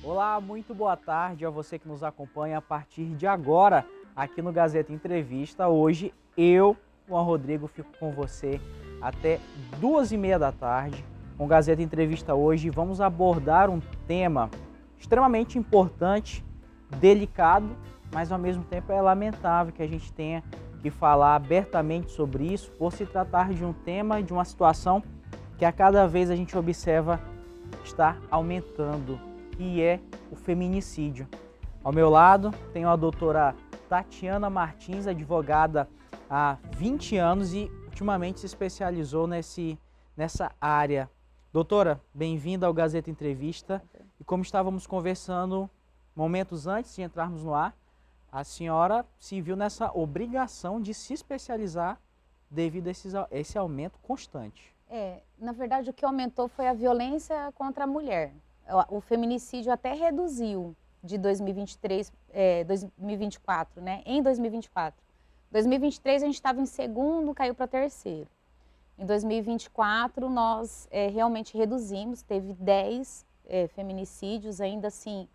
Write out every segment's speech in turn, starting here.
Olá, muito boa tarde a você que nos acompanha a partir de agora aqui no Gazeta Entrevista. Hoje eu, Juan Rodrigo, fico com você até 2h30 da tarde. Com o Gazeta Entrevista hoje vamos abordar um tema extremamente importante, delicado, mas ao mesmo tempo é lamentável que a gente tenha que falar abertamente sobre isso, por se tratar de um tema, de uma situação que a cada vez a gente observa está aumentando, que é o feminicídio. Ao meu lado tenho a doutora Tatiana Martins, advogada há 20 anos e ultimamente se especializou nessa área. Doutora, bem-vinda ao Gazeta Entrevista. E como estávamos conversando momentos antes de entrarmos no ar, a senhora se viu nessa obrigação de se especializar devido a esse aumento constante. Na verdade, o que aumentou foi a violência contra a mulher. O feminicídio até reduziu de 2023, 2024, né? Em 2024. 2023 a gente estava em segundo, caiu para terceiro. Em 2024 nós realmente reduzimos, teve 10 feminicídios, ainda assim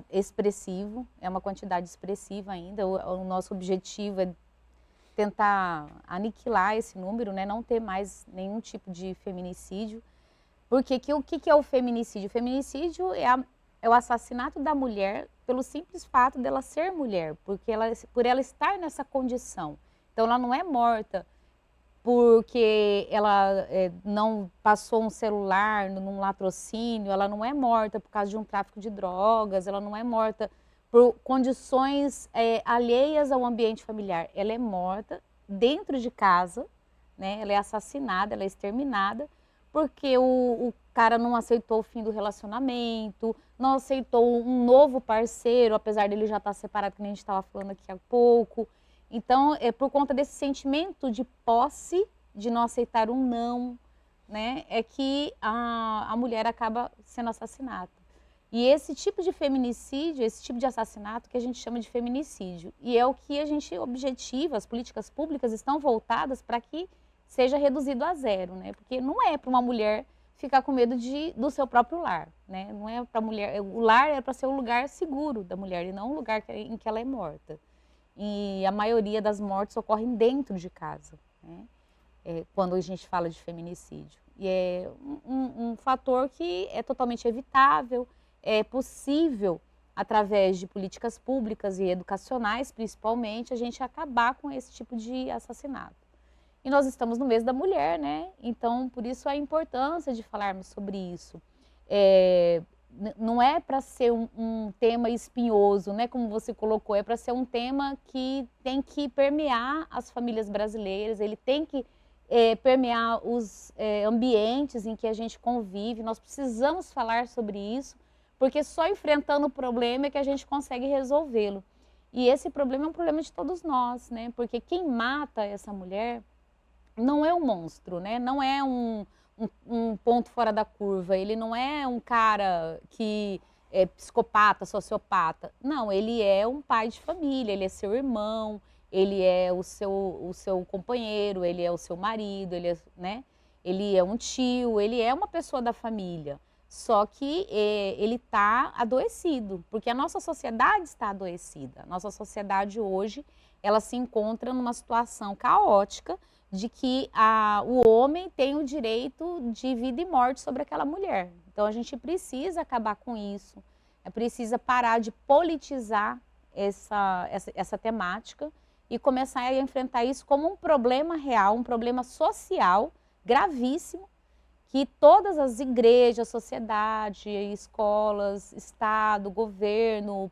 expressivo, é uma quantidade expressiva ainda. O nosso objetivo é tentar aniquilar esse número, né? Não ter mais nenhum tipo de feminicídio. Porque o que é o feminicídio? O feminicídio é o assassinato da mulher pelo simples fato dela ser mulher, por ela estar nessa condição. Então ela não é morta porque ela não passou um celular num latrocínio, ela não é morta por causa de um tráfico de drogas, ela não é morta por condições alheias ao ambiente familiar. Ela é morta dentro de casa, né? Ela é assassinada, ela é exterminada, porque o cara não aceitou o fim do relacionamento, não aceitou um novo parceiro, apesar dele já estar separado, que nem a gente estava falando aqui há pouco. Então, é por conta desse sentimento de posse, de não aceitar um não, né, é que a mulher acaba sendo assassinada. E esse tipo de feminicídio, esse tipo de assassinato que a gente chama de feminicídio. E é o que a gente objetiva, as políticas públicas estão voltadas para que seja reduzido a zero, né? Porque não é para uma mulher ficar com medo do seu próprio lar, né? Não é para mulher, o lar é para ser o lugar seguro da mulher e não o lugar em que ela é morta. E a maioria das mortes ocorrem dentro de casa, né? Quando a gente fala de feminicídio. E é um fator que é totalmente evitável, é possível, através de políticas públicas e educacionais, principalmente, a gente acabar com esse tipo de assassinato. E nós estamos no mês da mulher, né? Então, por isso a importância de falarmos sobre isso. Não é para ser um tema espinhoso, né? Como você colocou, é para ser um tema que tem que permear as famílias brasileiras, ele tem que permear os ambientes em que a gente convive. Nós precisamos falar sobre isso, porque só enfrentando o problema é que a gente consegue resolvê-lo. E esse problema é um problema de todos nós, né? Porque quem mata essa mulher não é um monstro, né? Não é um ponto fora da curva. Ele não é um cara que é psicopata, sociopata. Não, ele é um pai de família, ele é seu irmão, ele é o seu companheiro, ele é o seu marido, né? Ele é um tio, ele é uma pessoa da família. Só que ele está adoecido, porque a nossa sociedade está adoecida. A nossa sociedade hoje, ela se encontra numa situação caótica de que o homem tem o direito de vida e morte sobre aquela mulher. Então a gente precisa acabar com isso, precisa parar de politizar essa temática e começar a enfrentar isso como um problema real, um problema social gravíssimo, que todas as igrejas, sociedade, escolas, Estado, governo,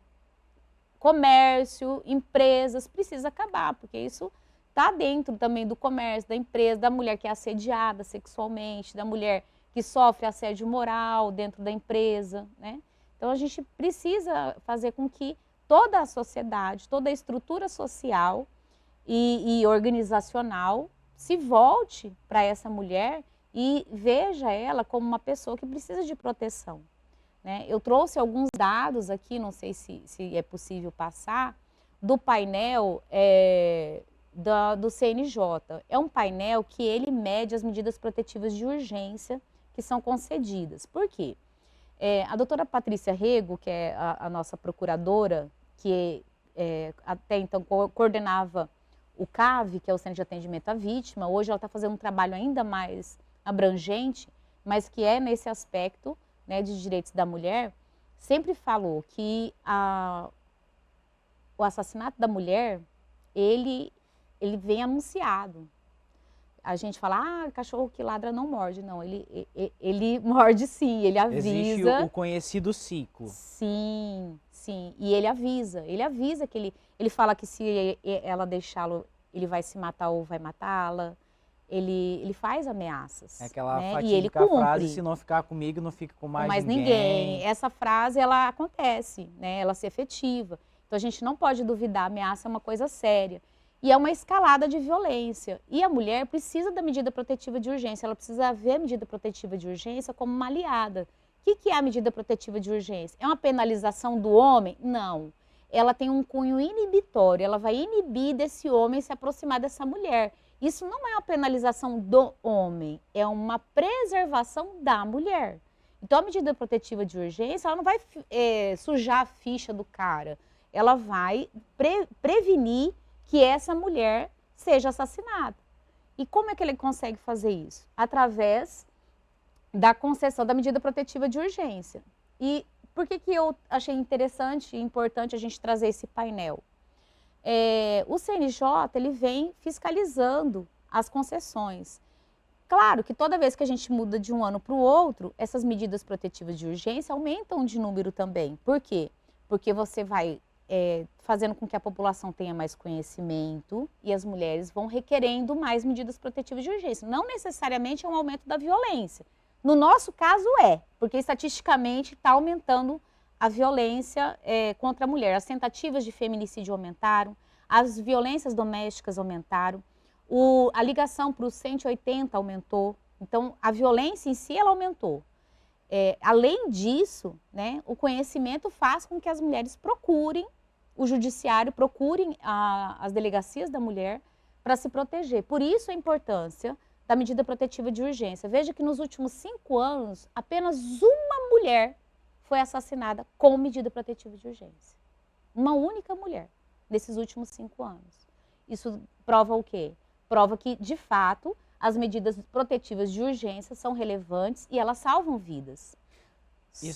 comércio, empresas, precisa acabar, porque isso está dentro também do comércio, da empresa, da mulher que é assediada sexualmente, da mulher que sofre assédio moral dentro da empresa, né? Então a gente precisa fazer com que toda a sociedade, toda a estrutura social e organizacional se volte para essa mulher e veja ela como uma pessoa que precisa de proteção, né? Eu trouxe alguns dados aqui, não sei se é possível passar, do painel do CNJ. É um painel que ele mede as medidas protetivas de urgência que são concedidas. Por quê? A doutora Patrícia Rego, que é a nossa procuradora, que até então coordenava o CAV, que é o Centro de Atendimento à Vítima, hoje ela está fazendo um trabalho ainda mais abrangente, mas que é nesse aspecto, né, de direitos da mulher, sempre falou que o assassinato da mulher, ele vem anunciado. A gente fala, cachorro que ladra não morde. Não, ele morde sim, ele avisa. Existe o conhecido ciclo. Sim, sim. E ele avisa que ele fala que se ela deixá-lo, ele vai se matar ou vai matá-la. Ele faz ameaças. É aquela né? fatídica E ele cumpre. frase, se não ficar comigo, não fica com mais ninguém. Essa frase, ela acontece, né? Ela se efetiva. Então a gente não pode duvidar, a ameaça é uma coisa séria. E é uma escalada de violência. E a mulher precisa da medida protetiva de urgência, ela precisa ver a medida protetiva de urgência como uma aliada. O que é a medida protetiva de urgência? É uma penalização do homem? Não. Ela tem um cunho inibitório, ela vai inibir desse homem se aproximar dessa mulher. Isso não é uma penalização do homem, é uma preservação da mulher. Então a medida protetiva de urgência, ela não vai sujar a ficha do cara, ela vai prevenir que essa mulher seja assassinada. E como é que ele consegue fazer isso? Através da concessão da medida protetiva de urgência. E por que eu achei interessante e importante a gente trazer esse painel? O CNJ, ele vem fiscalizando as concessões. Claro que toda vez que a gente muda de um ano para o outro, essas medidas protetivas de urgência aumentam de número também. Por quê? Porque você vai fazendo com que a população tenha mais conhecimento e as mulheres vão requerendo mais medidas protetivas de urgência. Não necessariamente é um aumento da violência. No nosso caso porque estatisticamente está aumentando a violência contra a mulher. As tentativas de feminicídio aumentaram, as violências domésticas aumentaram, a ligação para o 180 aumentou. Então, a violência em si, ela aumentou. Além disso, né, o conhecimento faz com que as mulheres procurem o judiciário, procurem as delegacias da mulher para se proteger. Por isso a importância da medida protetiva de urgência. Veja que nos últimos 5 anos, apenas uma mulher foi assassinada com medida protetiva de urgência. Uma única mulher, nesses últimos 5 anos. Isso prova o quê? Prova que, de fato, as medidas protetivas de urgência são relevantes e elas salvam vidas.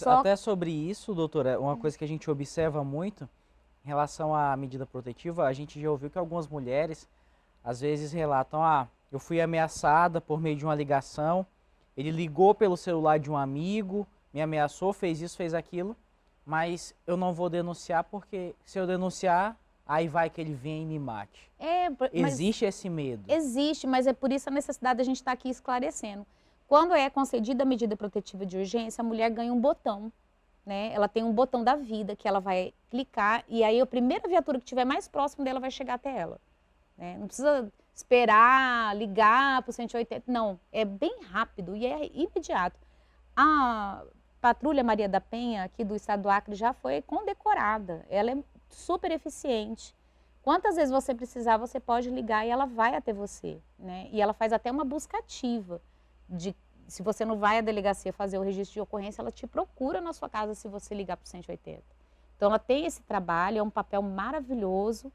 Até sobre isso, doutora, uma coisa que a gente observa muito em relação à medida protetiva, a gente já ouviu que algumas mulheres, às vezes, relatam, eu fui ameaçada por meio de uma ligação, ele ligou pelo celular de um amigo, me ameaçou, fez isso, fez aquilo, mas eu não vou denunciar porque se eu denunciar, aí vai que ele vem e me mate. Existe esse medo? Existe, mas é por isso a necessidade de a gente estar aqui esclarecendo. Quando é concedida a medida protetiva de urgência, a mulher ganha um botão, né? Ela tem um botão da vida que ela vai clicar e aí a primeira viatura que estiver mais próximo dela vai chegar até ela. Né? Não precisa esperar, ligar para o 180, não. É bem rápido e é imediato. A Patrulha Maria da Penha, aqui do estado do Acre, já foi condecorada. Ela é super eficiente. Quantas vezes você precisar, você pode ligar e ela vai até você, né? E ela faz até uma busca ativa. Se você não vai à delegacia fazer o registro de ocorrência, ela te procura na sua casa se você ligar para o 180. Então, ela tem esse trabalho, é um papel maravilhoso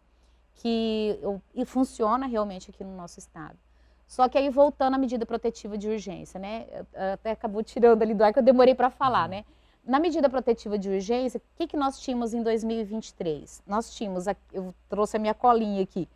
e funciona realmente aqui no nosso estado. Só que aí, voltando à medida protetiva de urgência, né? Até acabou tirando ali do ar que eu demorei para falar, né? Na medida protetiva de urgência, o que nós tínhamos em 2023? Nós tínhamos, eu trouxe a minha colinha aqui,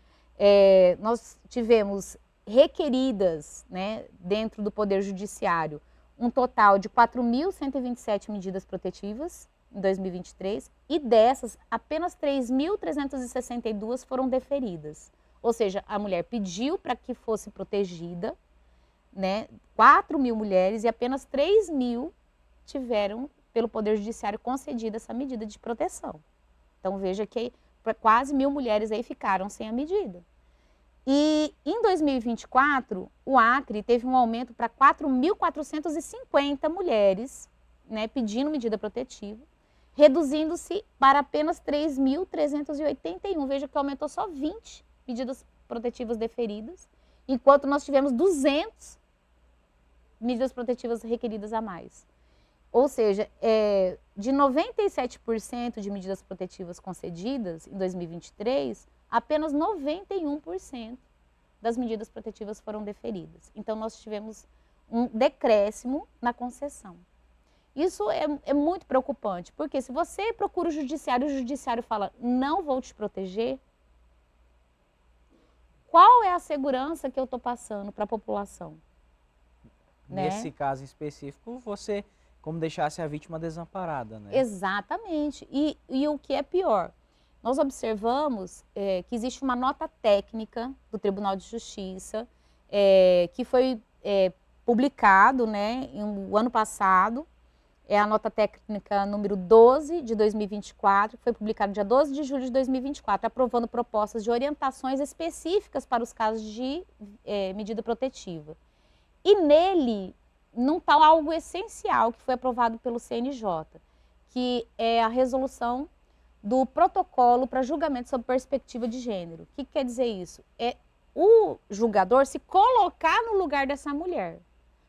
nós tivemos requeridas, né, dentro do Poder Judiciário, um total de 4.127 medidas protetivas em 2023 e dessas, apenas 3.362 foram deferidas. Ou seja, a mulher pediu para que fosse protegida, né, 4.000 mulheres e apenas 3.000 tiveram pelo Poder Judiciário concedida essa medida de proteção. Então veja que quase 1.000 mulheres aí ficaram sem a medida. E em 2024, o Acre teve um aumento para 4.450 mulheres, né, pedindo medida protetiva, reduzindo-se para apenas 3.381. Veja que aumentou só 20 medidas protetivas deferidas, enquanto nós tivemos 200 medidas protetivas requeridas a mais. Ou seja, de 97% de medidas protetivas concedidas em 2023, apenas 91% das medidas protetivas foram deferidas. Então, nós tivemos um decréscimo na concessão. Isso é muito preocupante, porque se você procura o judiciário fala, não vou te proteger, qual é a segurança que eu estou passando para a população? Nesse caso específico, você como deixasse a vítima desamparada, né? Exatamente. E o que é pior, nós observamos que existe uma nota técnica do Tribunal de Justiça que foi publicado, né, no ano passado, é a nota técnica número 12 de 2024, que foi publicada dia 12 de julho de 2024, aprovando propostas de orientações específicas para os casos de medida protetiva. E nele não está algo essencial que foi aprovado pelo CNJ, que é a resolução do protocolo para julgamento sob perspectiva de gênero. O que quer dizer isso? É o julgador se colocar no lugar dessa mulher.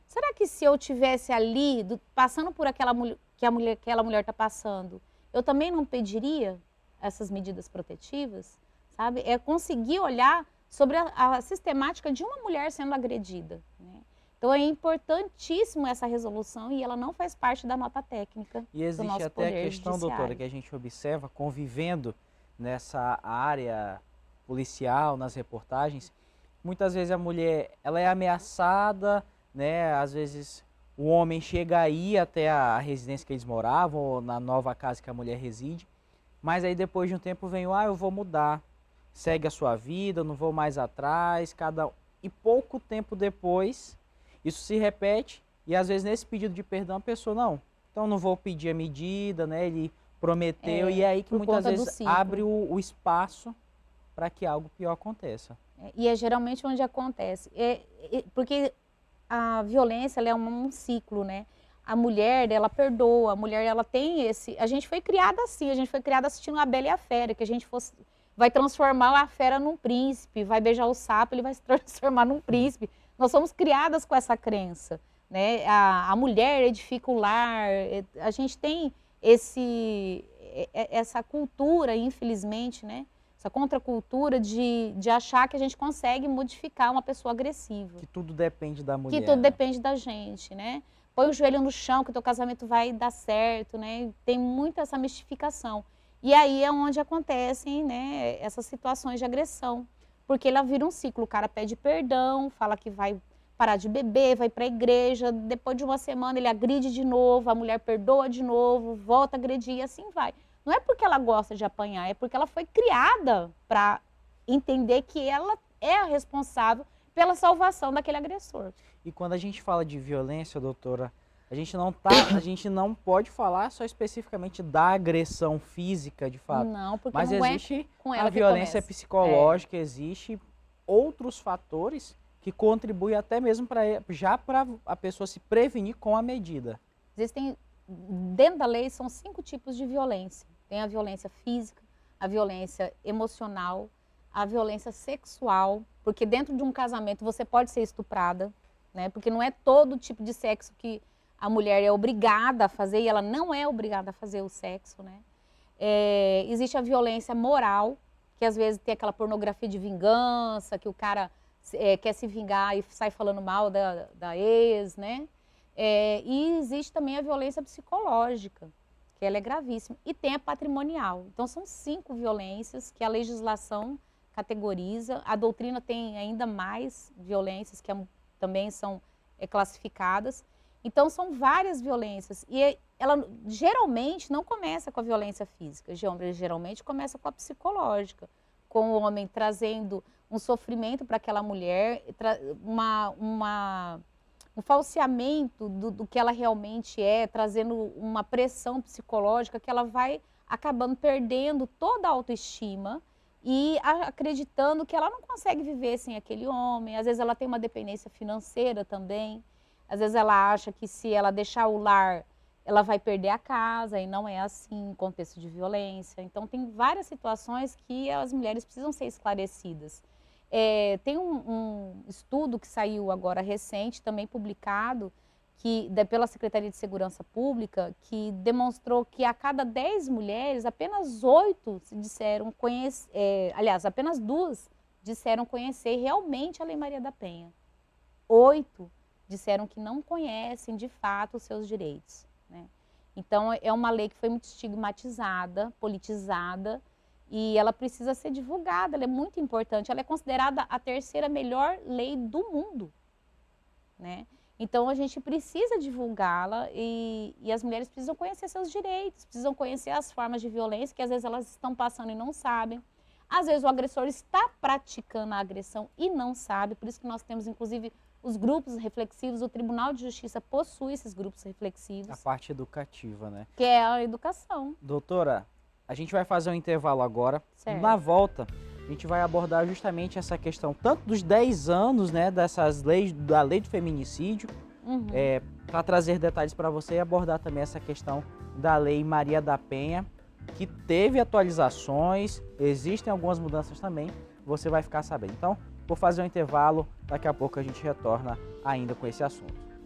Será que se eu tivesse ali, passando por aquela mulher está passando, eu também não pediria essas medidas protetivas? Sabe? É conseguir olhar sobre a sistemática de uma mulher sendo agredida, né? Então é importantíssimo essa resolução e ela não faz parte da nota técnica do nosso poder judiciário. E existe até a questão, doutora, que a gente observa convivendo nessa área policial, nas reportagens, muitas vezes a mulher ela é ameaçada, né? Às vezes o homem chega aí até a residência que eles moravam, ou na nova casa que a mulher reside, mas aí depois de um tempo vem eu vou mudar, segue a sua vida, não vou mais atrás, e pouco tempo depois isso se repete e às vezes nesse pedido de perdão a pessoa, então não vou pedir a medida, né? Ele prometeu e é aí que muitas vezes abre o espaço para que algo pior aconteça. E é geralmente onde acontece, porque a violência ela é um ciclo, né? A mulher, ela perdoa, a mulher ela tem a gente foi criada assim, a gente foi criada assistindo a Bela e a Fera, que a gente vai transformar a fera num príncipe, vai beijar o sapo, ele vai se transformar num príncipe. Nós somos criadas com essa crença, né? A mulher edifica o lar, a gente tem essa cultura, infelizmente, né? Essa contracultura de achar que a gente consegue modificar uma pessoa agressiva. Que tudo depende da mulher. Que tudo depende da gente, né? Põe o joelho no chão que o teu casamento vai dar certo, né? Tem muita essa mistificação. E aí é onde acontecem, né, essas situações de agressão. Porque ela vira um ciclo, o cara pede perdão, fala que vai parar de beber, vai para a igreja, depois de uma semana ele agride de novo, a mulher perdoa de novo, volta a agredir e assim vai. Não é porque ela gosta de apanhar, é porque ela foi criada para entender que ela é a responsável pela salvação daquele agressor. E quando a gente fala de violência, doutora, a gente não pode falar só especificamente da agressão física, de fato. Não, porque mas não existe com ela a violência começa. psicológica, existe outros fatores que contribuem até mesmo para a pessoa se prevenir com a medida. Existem, dentro da lei, são 5 tipos de violência. Tem a violência física, a violência emocional, a violência sexual, porque dentro de um casamento você pode ser estuprada, né? Porque não é todo tipo de sexo que a mulher é obrigada a fazer, e ela não é obrigada a fazer o sexo, né? Existe a violência moral, que às vezes tem aquela pornografia de vingança, que o cara quer se vingar e sai falando mal da ex, né? E existe também a violência psicológica, que ela é gravíssima. E tem a patrimonial. Então são 5 violências que a legislação categoriza. A doutrina tem ainda mais violências que também são classificadas. Então, são várias violências. E ela geralmente não começa com a violência física, geralmente começa com a psicológica, com o homem trazendo um sofrimento para aquela mulher, um falseamento do que ela realmente é, trazendo uma pressão psicológica que ela vai acabando perdendo toda a autoestima e acreditando que ela não consegue viver sem aquele homem. Às vezes ela tem uma dependência financeira também. Às vezes ela acha que se ela deixar o lar, ela vai perder a casa, e não é assim, em contexto de violência. Então, tem várias situações que as mulheres precisam ser esclarecidas. Tem um estudo que saiu agora recente, também publicado, pela Secretaria de Segurança Pública, que demonstrou que a cada 10 mulheres, apenas 8 se disseram conhecer, aliás, apenas 2 disseram conhecer realmente a Lei Maria da Penha. 8 disseram que não conhecem de fato os seus direitos, né? Então, é uma lei que foi muito estigmatizada, politizada, e ela precisa ser divulgada, ela é muito importante. Ela é considerada a 3ª melhor lei do mundo, né? Então, a gente precisa divulgá-la e as mulheres precisam conhecer seus direitos, precisam conhecer as formas de violência que às vezes elas estão passando e não sabem. Às vezes o agressor está praticando a agressão e não sabe, por isso que nós temos, inclusive, os grupos reflexivos, o Tribunal de Justiça possui esses grupos reflexivos. A parte educativa, né? Que é a educação. Doutora, a gente vai fazer um intervalo agora. Certo. Na volta, a gente vai abordar justamente essa questão, tanto dos 10 anos, né, dessas leis, da lei do feminicídio, para trazer detalhes para você e abordar também essa questão da Lei Maria da Penha, que teve atualizações, existem algumas mudanças também, você vai ficar sabendo. Então, vou fazer um intervalo, daqui a pouco a gente retorna ainda com esse assunto.